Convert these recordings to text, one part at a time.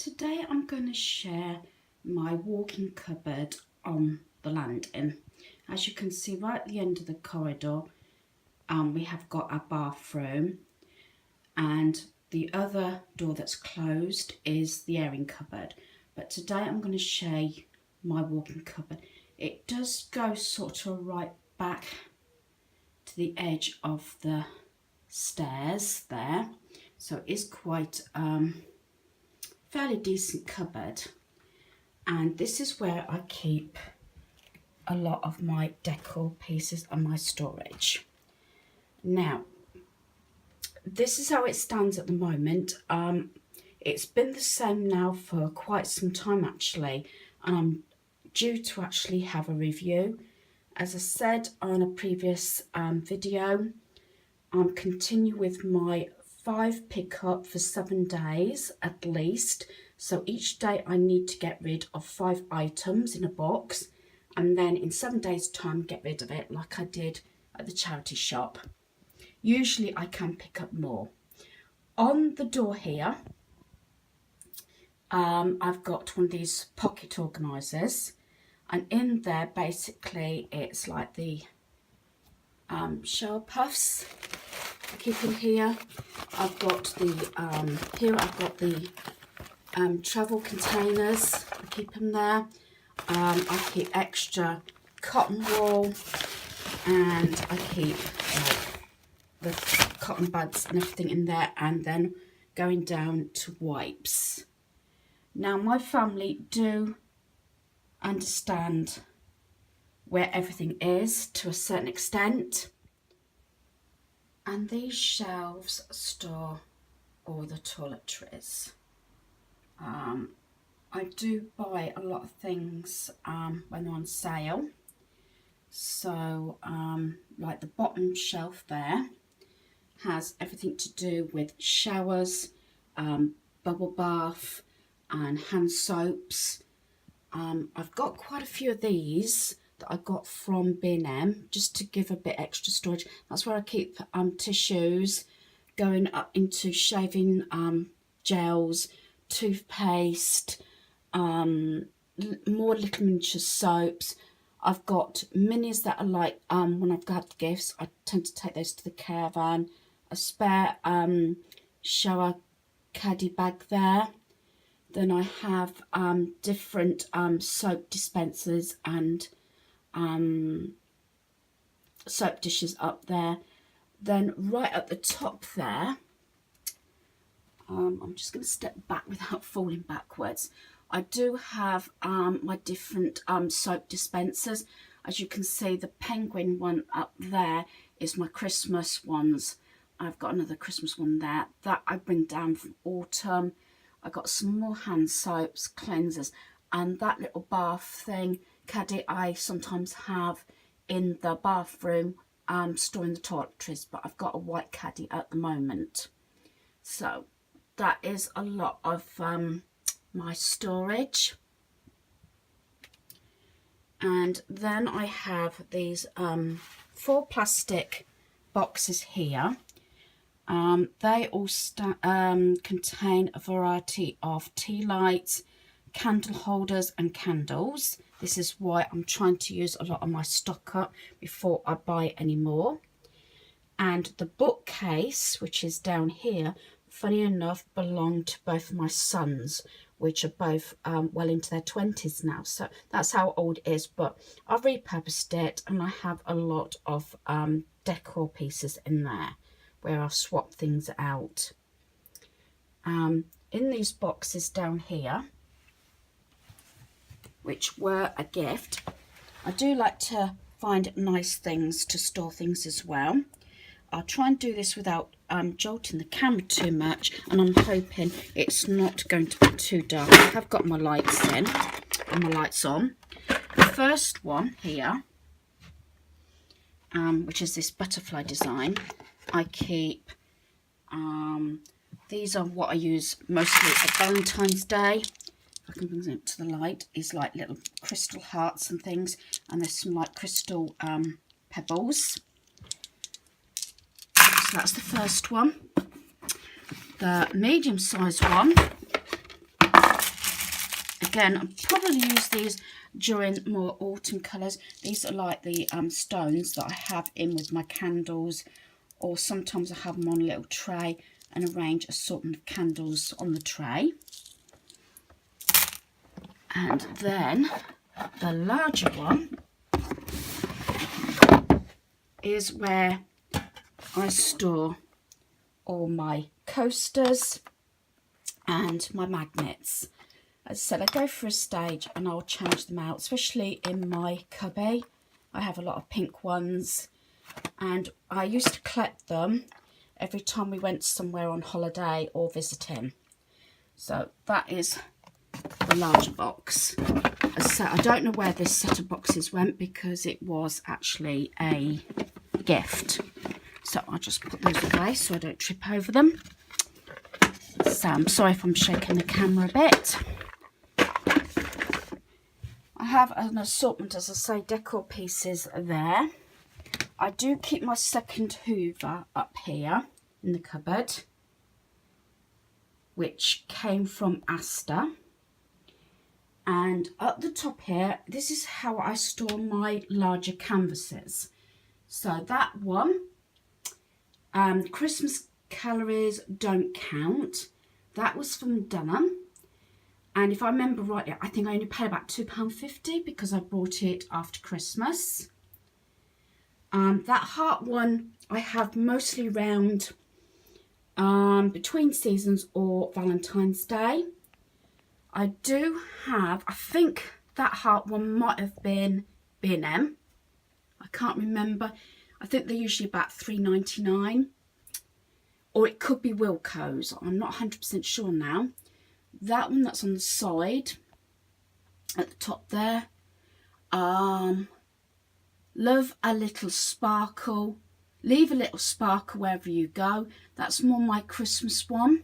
Today I'm going to share my walk-in cupboard on the landing. As you can see right at the end of the corridor, we have got our bathroom, and the other door that's closed is the airing cupboard. But today I'm going to share my walk-in cupboard. It does go sort of right back to the edge of the stairs there, so it is quite fairly decent cupboard, and this is where I keep a lot of my decor pieces and my storage. Now, this is how it stands at the moment. It's been the same now for quite some time actually, and I'm due to actually have a review. As I said on a previous video, I'm continuing with my 5 pickup for 7 days at least. So each day I need to get rid of 5 items in a box, and then in 7 days time get rid of it like I did at the charity shop. Usually I can pick up more. On the door here, I've got one of these pocket organisers, and in there basically it's like the shower puffs I keep in here. I've got the here I've got the travel containers, I keep them there. I keep extra cotton wool, and I keep the cotton buds and everything in there, and then going down to wipes. Now my family do understand where everything is to a certain extent, and these shelves store all the toiletries. I do buy a lot of things when they're on sale. So like the bottom shelf there has everything to do with showers, bubble bath and hand soaps. I've got quite a few of these that I got from B&M just to give a bit extra storage. That's where I keep tissues, going up into shaving gels, toothpaste, more little miniature soaps. I've got minis that are like when I've got gifts, I tend to take those to the caravan. A spare shower caddy bag there. Then I have different soap dispensers and soap dishes up there. Then right at the top there, I'm just going to step back without falling backwards. I do have my different soap dispensers. As you can see, the penguin one up there is my Christmas ones. I've got another Christmas one there that I bring down from autumn. I got some more hand soaps, cleansers, and that little bath thing caddy I sometimes have in the bathroom, storing the toiletries, but I've got a white caddy at the moment. So that is a lot of my storage. And then I have these 4 plastic boxes here. They all contain a variety of tea lights, candle holders and candles. This is why I'm trying to use a lot of my stock up before I buy any more. And the bookcase, which is down here, funny enough, belonged to both of my sons, which are both well into their 20s now. So that's how old it is, but I've repurposed it, and I have a lot of decor pieces in there where I've swapped things out. In these boxes down here, which were a gift, I do like to find nice things to store things as well. I'll try and do this without jolting the camera too much, and I'm hoping it's not going to be too dark. I have got my lights in and my lights on. The first one here, which is this butterfly design, I keep, these are what I use mostly at Valentine's Day. If I can bring them up to the light, is like little crystal hearts and things, and there's some like crystal pebbles. So that's the first one. The medium sized one again, I'll probably use these during more autumn colours. These are like the stones that I have in with my candles, or sometimes I have them on a little tray and arrange assortment of candles on the tray. And then the larger one is where I store all my coasters and my magnets. As I said, I go for a stage and I'll change them out, especially in my cubby. I have a lot of pink ones, and I used to collect them every time we went somewhere on holiday or visiting. So that is the larger box. As I said, I don't know where this set of boxes went because it was actually a gift. So I'll just put those away so I don't trip over them. So I'm sorry if I'm shaking the camera a bit. I have an assortment, as I say, decor pieces there. I do keep my second Hoover up here in the cupboard, which came from Asda. And at the top here, this is how I store my larger canvases. So that one, Christmas calories don't count. That was from Dunham. And if I remember rightly, I think I only paid about £2.50 because I bought it after Christmas. That heart one I have mostly around between seasons or Valentine's Day. I do have, I think that heart one might have been B&M. I can't remember. I think they're usually about £3.99. Or it could be Wilko's. I'm not 100% sure now. That one that's on the side, at the top there. Love a little sparkle. Leave a little sparkle wherever you go. That's more my Christmas one.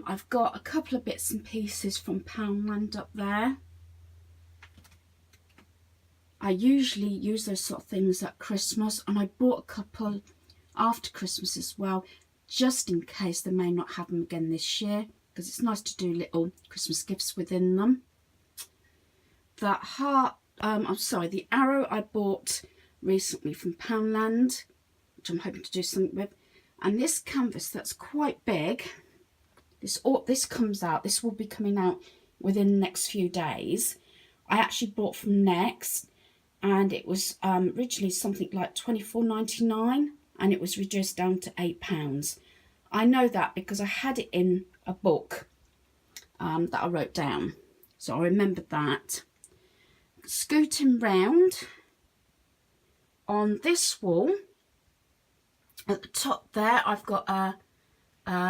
I've got a couple of bits and pieces from Poundland up there. I usually use those sort of things at Christmas, and I bought a couple after Christmas as well, just in case they may not have them again this year, because it's nice to do little Christmas gifts within them. That heart, the arrow I bought recently from Poundland, which I'm hoping to do something with. And this canvas that's quite big, this comes out, this will be coming out within the next few days. I actually bought from Next, and it was originally something like £24.99, and it was reduced down to £8. I know that because I had it in a book that I wrote down, so I remembered that. Scooting round on this wall, at the top there, I've got a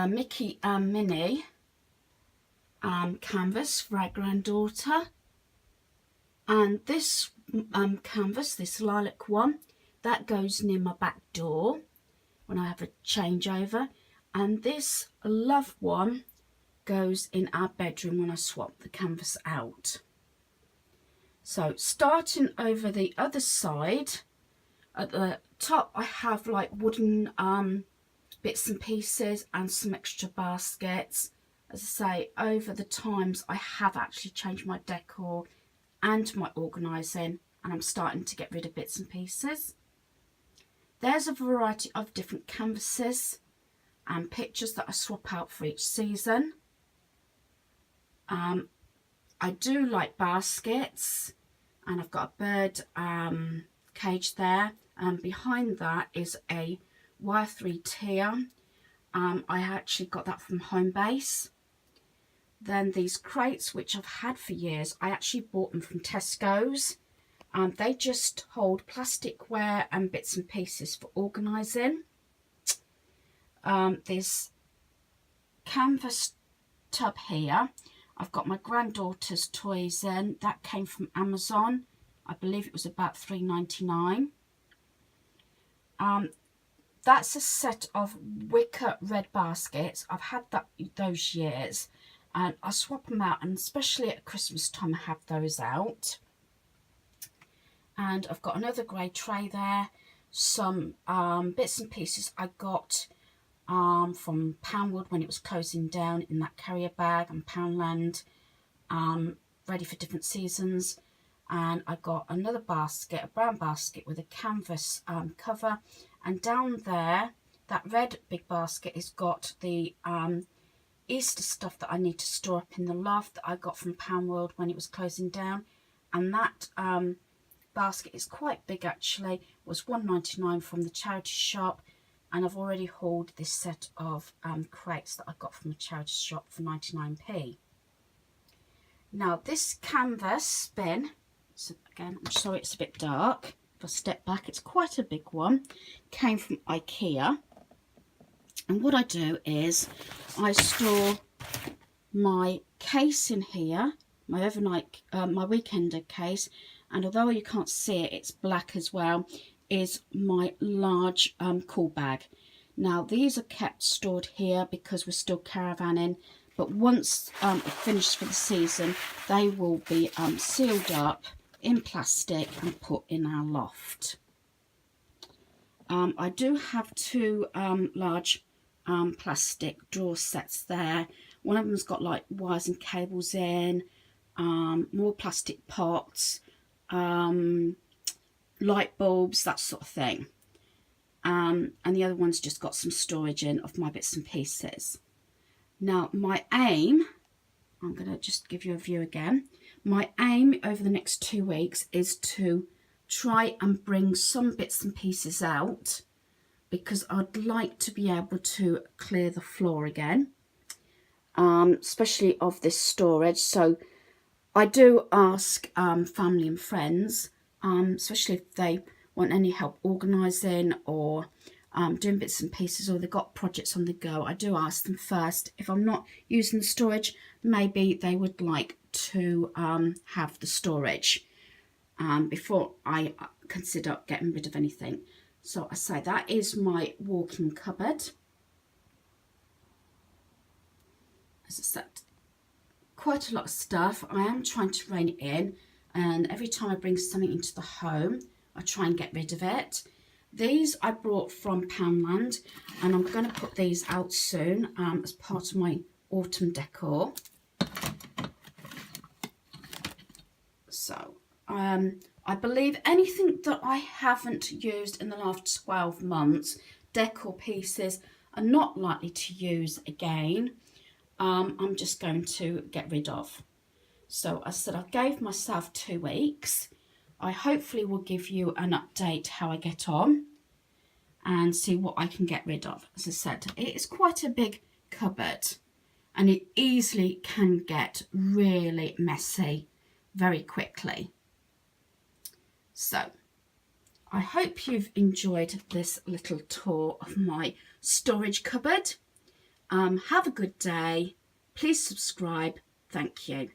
Mickey and Minnie canvas for our granddaughter, and this canvas, this lilac one, that goes near my back door when I have a changeover, and this love one goes in our bedroom when I swap the canvas out. So starting over the other side, at the top I have like wooden bits and pieces and some extra baskets. As I say, over the times I have actually changed my decor and my organising, and I'm starting to get rid of bits and pieces. There's a variety of different canvases and pictures that I swap out for each season. I do like baskets, and I've got a bird cage there, and behind that is a Y3 tier. I actually got that from Homebase. Then these crates, which I've had for years, I actually bought them from Tesco's. They just hold plasticware and bits and pieces for organising. This canvas tub here, I've got my granddaughter's toys in. That came from Amazon. I believe it was about £3.99. That's a set of wicker red baskets. I've had those years, and I swap them out, and especially at Christmas time I have those out. And I've got another grey tray there, some bits and pieces I got from Poundwood when it was closing down in that carrier bag, and Poundland, ready for different seasons. And I got another basket, a brown basket with a canvas cover, and down there, that red big basket has got the Easter stuff that I need to store up in the loft that I got from Poundworld when it was closing down. And that basket is quite big actually, it was £1.99 from the charity shop, and I've already hauled this set of crates that I got from a charity shop for 99p. Now this canvas bin, so again I'm sorry it's a bit dark, if I step back it's quite a big one, came from IKEA. And what I do is I store my case in here, my overnight, my weekender case, and although you can't see it, it's black as well, is my large cool bag. Now these are kept stored here because we're still caravanning, but once finished for the season, they will be sealed up in plastic and put in our loft. I do have two large plastic drawer sets there. One of them's got like wires and cables in, more plastic pots, light bulbs, that sort of thing. And the other one's just got some storage in of my bits and pieces. Now my aim, I'm going to just give you a view again. My aim over the next 2 weeks is to try and bring some bits and pieces out, because I'd like to be able to clear the floor again, especially of this storage. So I do ask family and friends, especially if they want any help organising or doing bits and pieces, or they've got projects on the go. I do ask them first, if I'm not using the storage, maybe they would like to have the storage before I consider getting rid of anything. So I say that is my walk-in cupboard. As I said, quite a lot of stuff. I am trying to rein it in, and every time I bring something into the home, I try and get rid of it. These I brought from Poundland, and I'm going to put these out soon as part of my autumn decor. So I believe anything that I haven't used in the last 12 months, decor pieces, are not likely to use again. I'm just going to get rid of. So I said I gave myself 2 weeks. I hopefully will give you an update how I get on and see what I can get rid of. As I said, it is quite a big cupboard and it easily can get really messy very quickly. So I hope you've enjoyed this little tour of my storage cupboard. Have a good day. Please subscribe. Thank you.